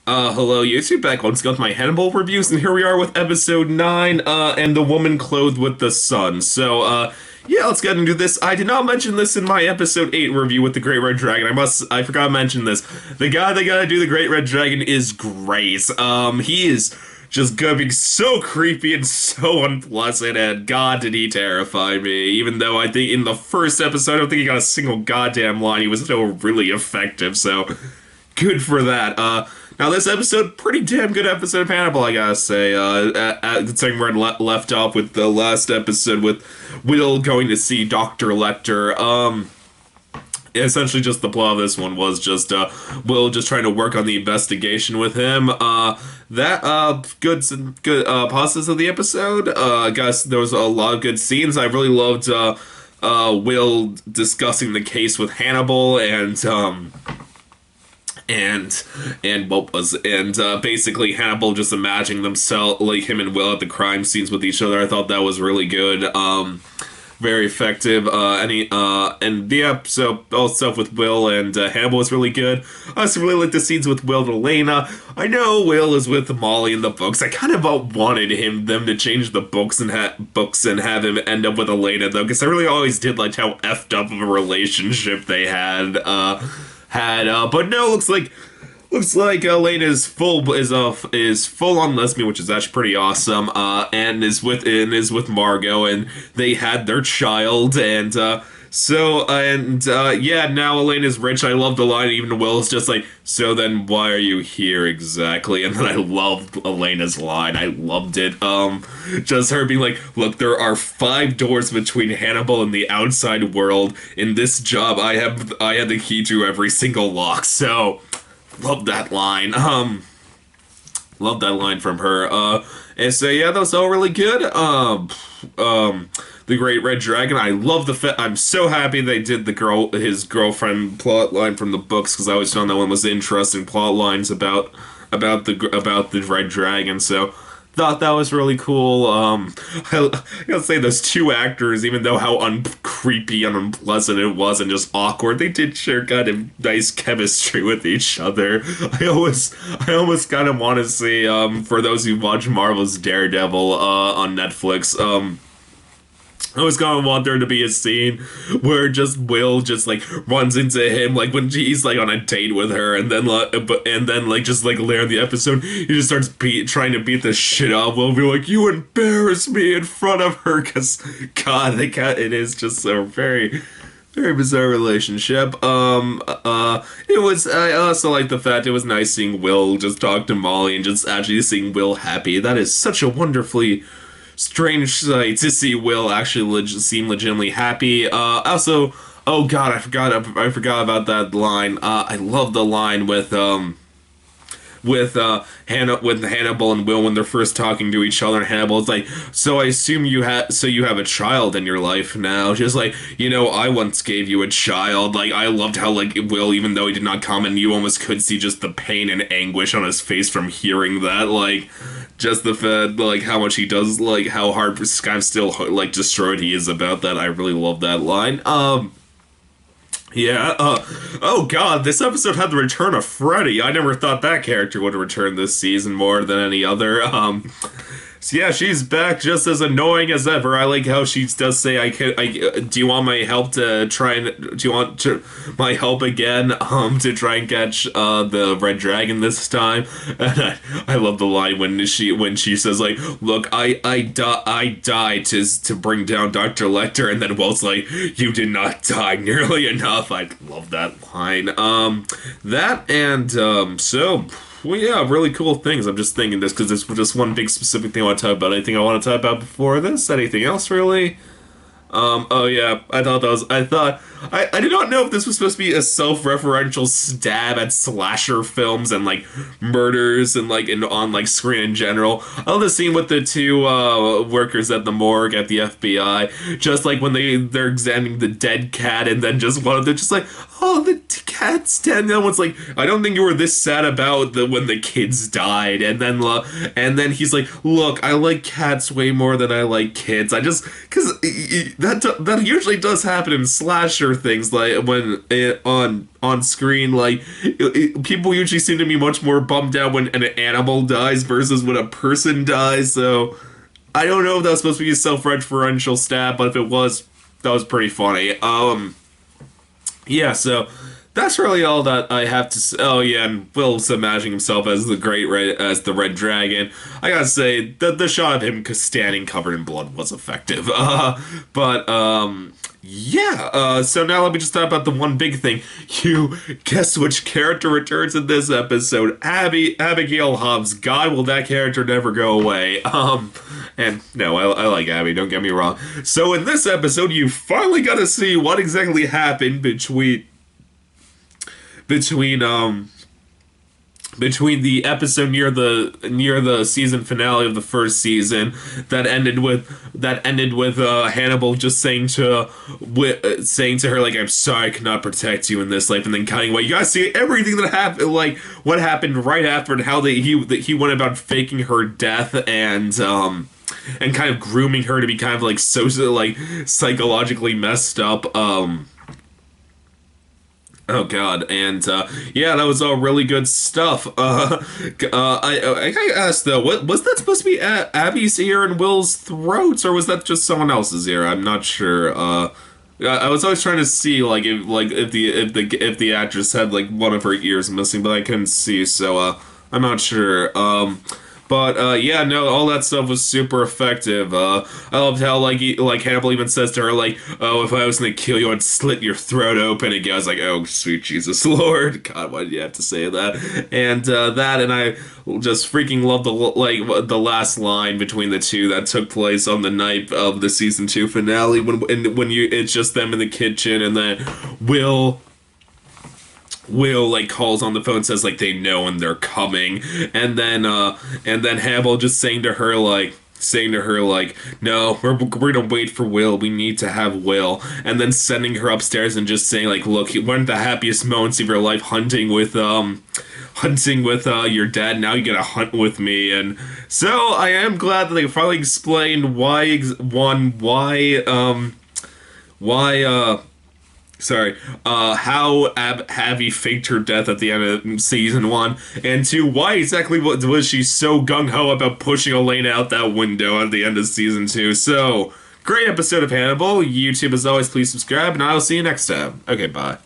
Hello YouTube, back once again with my Hannibal reviews, and here we are with episode 9, and the woman clothed with the sun. Yeah, let's get into this. I did not mention this in my episode 8 review with the Great Red Dragon. I forgot to mention this. The guy that gotta do the Great Red Dragon is Grace. He is just gonna be so creepy and so unpleasant, and god did he terrify me. Even though I think in the first episode, I don't think he got a single goddamn line, he was still really effective, so good for that. Now this episode, pretty damn good episode of Hannibal, I gotta say. Considering where I left off with the last episode with Will going to see Dr. Lecter. Essentially just the plot of this one was just, Will just trying to work on the investigation with him. Good positives of the episode. I guess there was a lot of good scenes. I really loved, Will discussing the case with Hannibal basically Hannibal just imagining themselves, like him and Will at the crime scenes with each other. I thought that was really good. Very effective. And the episode, all stuff with Will and Hannibal was really good. I also really like the scenes with Will and Elena. I know Will is with Molly in the books. I kind of wanted them to change the books and have him end up with Elena though, because I really always did like how effed up of a relationship they had. But no, looks like Elena is full on lesbian, which is actually pretty awesome. And is with Margot, and they had their child, and yeah, now Elena's rich. I love the line. Even Will's just like, so then why are you here exactly? And then I loved Elena's line. I loved it. Just her being like, look, there are 5 doors between Hannibal and the outside world. In this job, I have the key to every single lock. So, love that line. Love that line from her. And so yeah, that was all really good. The Great Red Dragon. I love I'm so happy they did his girlfriend plot line from the books, because I always found that one was interesting plot lines about the Red Dragon. So thought that was really cool. I gotta say, those 2 actors, even though how creepy and unpleasant it was and just awkward, they did share kind of nice chemistry with each other. I almost kind of want to see, for those who watch Marvel's Daredevil on Netflix, I was gonna want there to be a scene where just Will just like runs into him, like when he's like on a date with her, and then just like later in the episode he just starts trying to beat the shit out of Will. Be like, you embarrass me in front of her, because God, it is just a very, very bizarre relationship. It was. I also like the fact it was nice seeing Will just talk to Molly and just actually seeing Will happy. That is such a wonderfully strange sight to see Will actually seem legitimately happy. Also, oh God, I forgot about that line. I love the line with Hannibal and Will when they're first talking to each other, and Hannibal's like, so I assume you have a child in your life now. Just like, I once gave you a child. Like, I loved how, like, Will, even though he did not comment, you almost could see just the pain and anguish on his face from hearing that. Like, just the fact, like, how much he does, like, how hard, kind of still, like, destroyed he is about that. I really love that line. Yeah, oh God, this episode had the return of Freddy. I never thought that character would return this season more than any other. So yeah, she's back just as annoying as ever. I like how she does say, do you want my help to try and, do you want my help again, to try and catch, the Red Dragon this time? And I love the line when she says, like, look, I died to bring down Dr. Lecter, and then Will's like, you did not die nearly enough. I love that line. Well, yeah, really cool things. I'm just thinking this because there's just one big specific thing I want to talk about. Anything I want to talk about before this? Anything else, really? Oh yeah, I did not know if this was supposed to be a self-referential stab at slasher films and, like, murders and, like, on, like, screen in general. I love the scene with the 2, workers at the morgue at the FBI, just, like, when they're examining the dead cat, and then just one of them just like, oh, the cat's dead, and one's like, I don't think you were this sad about when the kids died, and then he's like, look, I like cats way more than I like kids. Because that usually does happen in slasher character things, like when on screen, like people usually seem to be much more bummed out when an animal dies versus when a person dies. So I don't know if that was supposed to be a self-referential stab, but if it was, that was pretty funny. Yeah, so that's really all that I have to say. Oh yeah, and Will's imagining himself as the Red Dragon. I gotta say the shot of him standing covered in blood was effective. But yeah. So now let me just talk about the one big thing. You guess which character returns in this episode? Abigail Hobbs. God, will that character never go away? And no, I like Abby. Don't get me wrong. So in this episode, you finally got to see what exactly happened between the episode near the season finale of the first season that ended with Hannibal just saying to her, like, I'm sorry I cannot protect you in this life, and then cutting away. You gotta see everything that happened, like what happened right after, and how he went about faking her death and kind of grooming her to be kind of like psychologically messed up. Oh God, and yeah, that was all really good stuff. I gotta ask though, what was that supposed to be? Abby's ear and Will's throats, or was that just someone else's ear? I'm not sure. I was always trying to see if the actress had like one of her ears missing, but I couldn't see, so I'm not sure. But yeah, no, all that stuff was super effective. I loved how like Hannibal even says to her, like, "Oh, if I was gonna kill you, I'd slit your throat open." Again, I was like, "Oh, sweet Jesus Lord, God, why did you have to say that?" And and I just freaking love the last line between the two that took place on the night of the season 2 finale when it's just them in the kitchen, and then Will like calls on the phone, says like they know and they're coming, and then Hannibal just saying to her like, no, we're gonna wait for Will, we need to have Will, and then sending her upstairs and just saying like, look, one of the happiest moments of your life hunting with your dad, now you get to hunt with me. And so I am glad that they finally explained how Abby faked her death at the end of season 1, and 2, why exactly was she so gung-ho about pushing Elena out that window at the end of season 2. So, great episode of Hannibal. YouTube, as always, please subscribe, and I'll see you next time. Okay, bye.